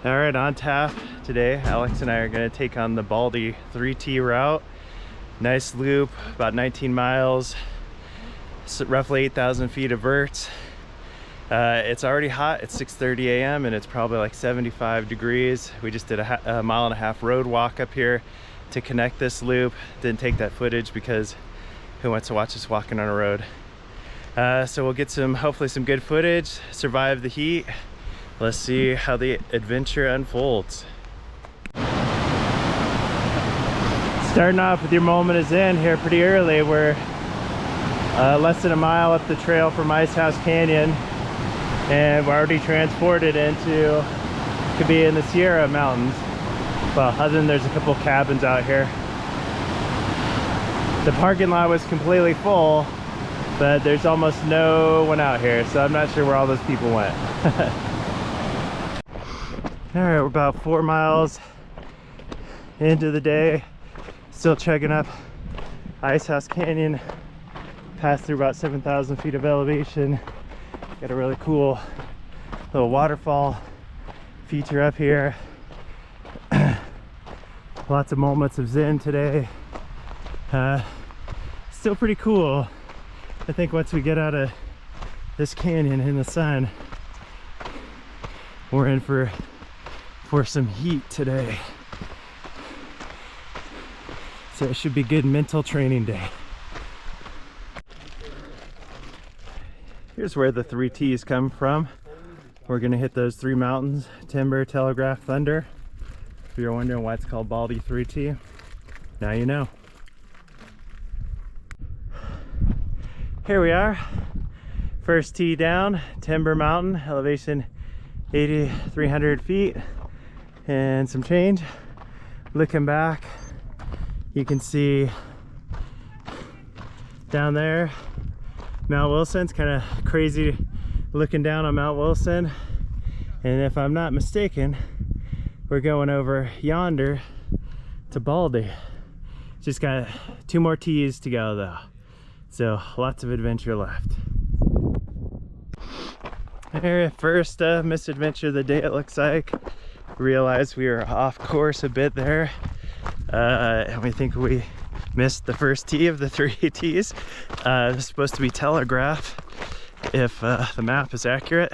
All right, on tap today, Alex and I are going to take on the Baldy 3T route. Nice loop, about 19 miles, roughly 8,000 feet of verts. It's already hot. It's 6:30 a.m. and it's probably like 75 degrees. We just did a mile and a half road walk up here to connect this loop. Didn't take that footage because who wants to watch us walking on a road? So we'll get hopefully some good footage, survive the heat. Let's see how the adventure unfolds. Starting off with your moment is in here pretty early. We're less than a mile up the trail from Ice House Canyon, and we're already transported into, could be in the Sierra Mountains. Well, other than there's a couple cabins out here. The parking lot was completely full, but there's almost no one out here, so I'm not sure where all those people went. All right, we're about 4 miles into the day, still checking up Ice House Canyon. Passed through about 7,000 feet of elevation. Got a really cool little waterfall feature up here. Lots of moments of zen today. Still pretty cool. I think once we get out of this canyon in the sun, we're in for some heat today. So it should be good mental training day. Here's where the 3 T's come from. We're gonna hit those 3 mountains: Timber, Telegraph, Thunder. If you're wondering why it's called Baldy 3T, now you know. Here we are, first T down, Timber Mountain, elevation 8,300 feet and some change. Looking back, you can see down there Mount Wilson's kind of crazy looking down on Mount Wilson. And if I'm not mistaken, we're going over yonder to Baldy. Just got 2 more T's to go though. So lots of adventure left. Here, first misadventure of the day, it looks like. Realized we were off course a bit there. And we think we missed the first T of the 3 T's. It's supposed to be Telegraph if the map is accurate.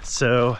So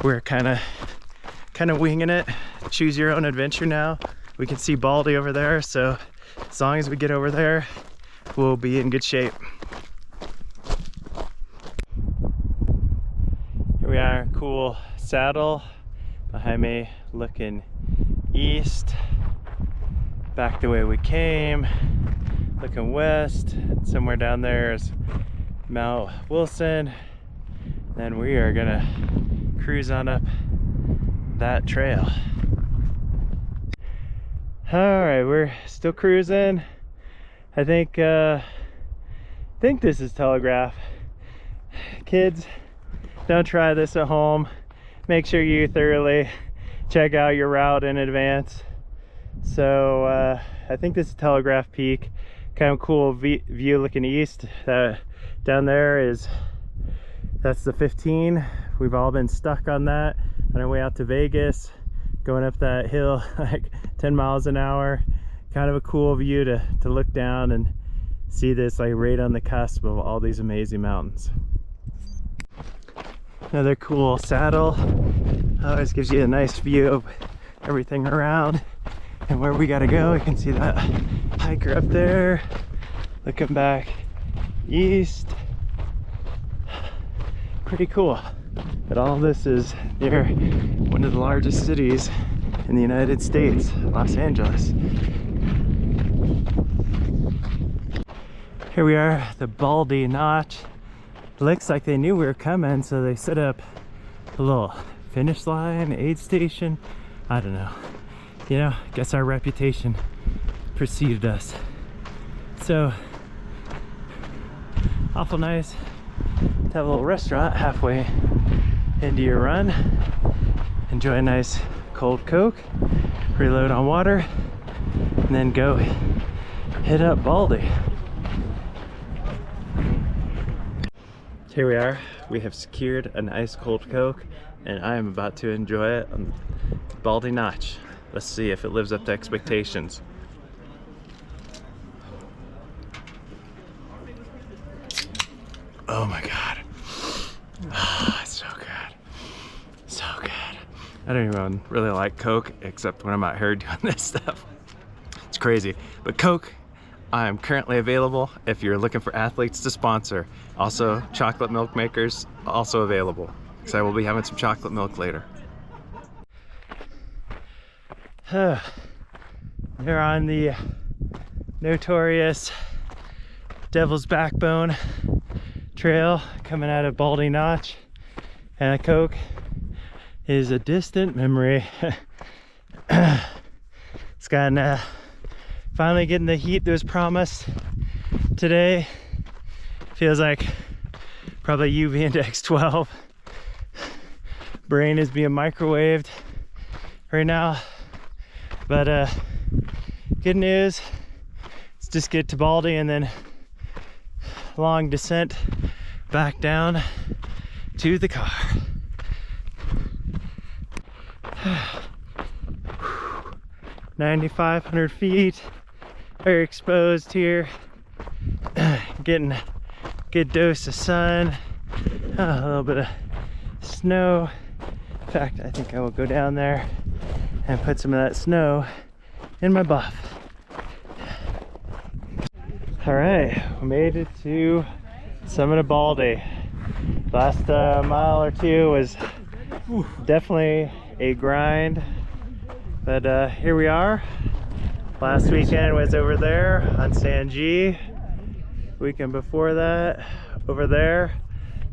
we're kind of winging it. Choose your own adventure now. We can see Baldy over there, so as long as we get over there, we'll be in good shape. Here we are, cool saddle behind me, looking east, back the way we came, looking west. Somewhere down there is Mount Wilson. Then we are gonna cruise on up that trail. All right, we're still cruising. I think this is Telegraph. Kids, don't try this at home. Make sure you thoroughly check out your route in advance. So I think this is Telegraph Peak. Kind of cool view looking east. Down there that's the 15. We've all been stuck on that on our way out to Vegas, going up that hill like 10 miles an hour. Kind of a cool view to look down and see this like right on the cusp of all these amazing mountains. Another cool saddle. Always gives you a nice view of everything around and where we gotta go. You can see that hiker up there looking back east. Pretty cool. But all this is near one of the largest cities in the United States, Los Angeles. Here we are, the Baldy Notch. Looks like they knew we were coming, so they set up a little finish line, aid station. I don't know. You know, guess our reputation preceded us. So, awful nice to have a little restaurant halfway into your run. Enjoy a nice cold Coke, reload on water, and then go hit up Baldy. Here we are. We have secured an ice cold Coke. and I am about to enjoy it on Baldy Notch. Let's see if it lives up to expectations. Oh my God. Oh, it's so good. So good. I don't even really like Coke except when I'm out here doing this stuff. It's crazy. But Coke, I'm currently available if you're looking for athletes to sponsor. Also, chocolate milk makers also available. So I will be having some chocolate milk later. They're on the notorious Devil's Backbone trail coming out of Baldy Notch, and a Coke is a distant memory. It's gotten finally getting the heat that was promised today. Feels like probably UV index 12. Brain is being microwaved right now, but good news, let's just get to Baldy and then long descent back down to the car. 9,500 feet, very exposed here. Getting a good dose of sun, a little bit of snow. In fact, I think I will go down there and put some of that snow in my buff. All right, we made it to summit of Baldy. Last mile or two was definitely a grind, but here we are. Last weekend was over there on San G. Weekend before that over there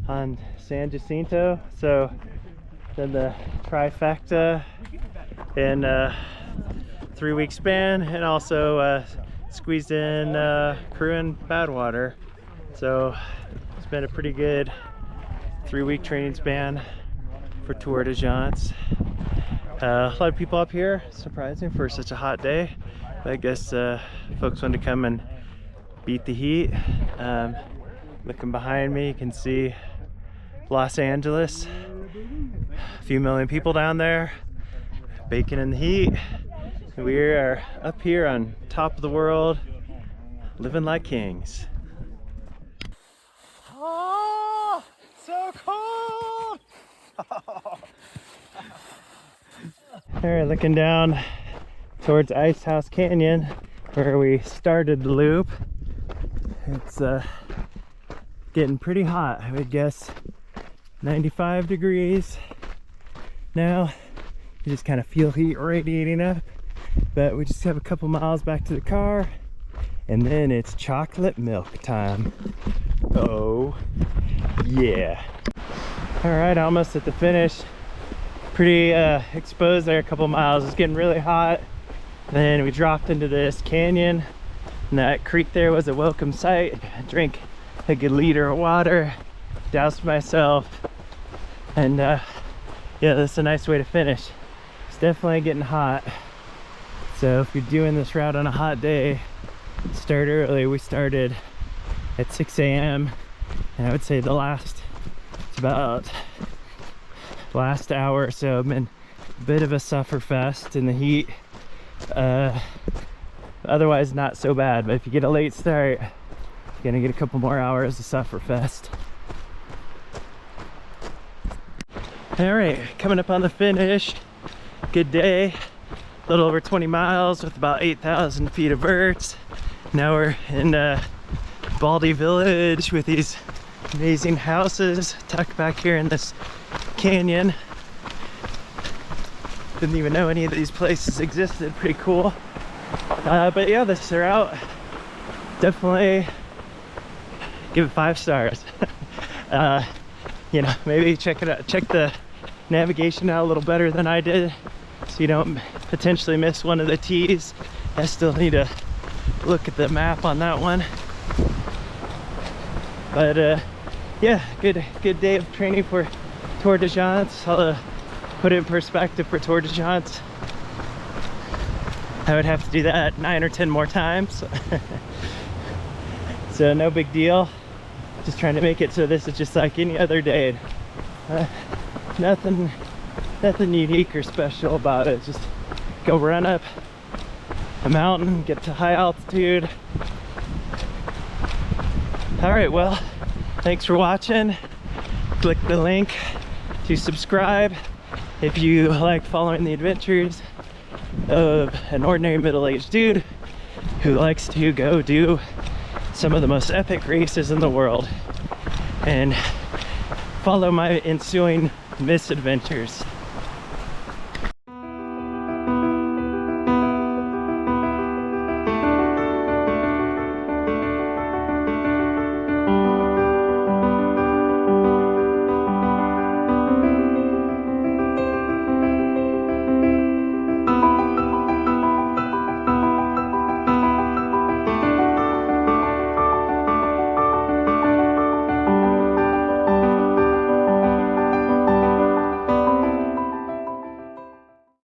on San Jacinto. So then the trifecta in a 3-week span, and also squeezed in Crew and Badwater. So it's been a pretty good 3-week training span for Tour de Jance. A lot of people up here, surprising for such a hot day. But I guess folks wanted to come and beat the heat. Looking behind me, you can see Los Angeles. A few million people down there, baking in the heat. We are up here on top of the world, living like kings. Oh, so cold! All right, looking down towards Ice House Canyon, where we started the loop. It's getting pretty hot. I would guess 95 degrees now. You just kind of feel heat radiating up. But we just have a couple miles back to the car, and then it's chocolate milk time. Oh yeah. All right, almost at the finish. Pretty exposed there a couple miles. It's getting really hot. Then we dropped into this canyon, and that creek there was a welcome sight. I drank a good liter of water, doused myself, and yeah, that's a nice way to finish. It's definitely getting hot. So if you're doing this route on a hot day, start early. We started at 6 a.m. and I would say it's about last hour or so been a bit of a sufferfest in the heat. Otherwise not so bad, but if you get a late start, you're gonna get a couple more hours of sufferfest. All right, coming up on the finish. Good day. A little over 20 miles with about 8,000 feet of verts. Now we're in Baldy Village with these amazing houses tucked back here in this canyon. Didn't even know any of these places existed. Pretty cool. But yeah, this route, definitely give it 5 stars. You know, maybe check it out, check the navigation out a little better than I did, so you don't potentially miss one of the T's. I still need to look at the map on that one. But yeah, good day of training for Tour de Jance. I'll put it in perspective for Tour de Jance. I would have to do that 9 or 10 more times. So no big deal. Just trying to make it so this is just like any other day. Nothing nothing unique or special about it. Just go run up a mountain, get to high altitude. All right, well, thanks for watching. Click the link to subscribe if you like following the adventures of an ordinary middle-aged dude who likes to go do some of the most epic races in the world and follow my ensuing misadventures.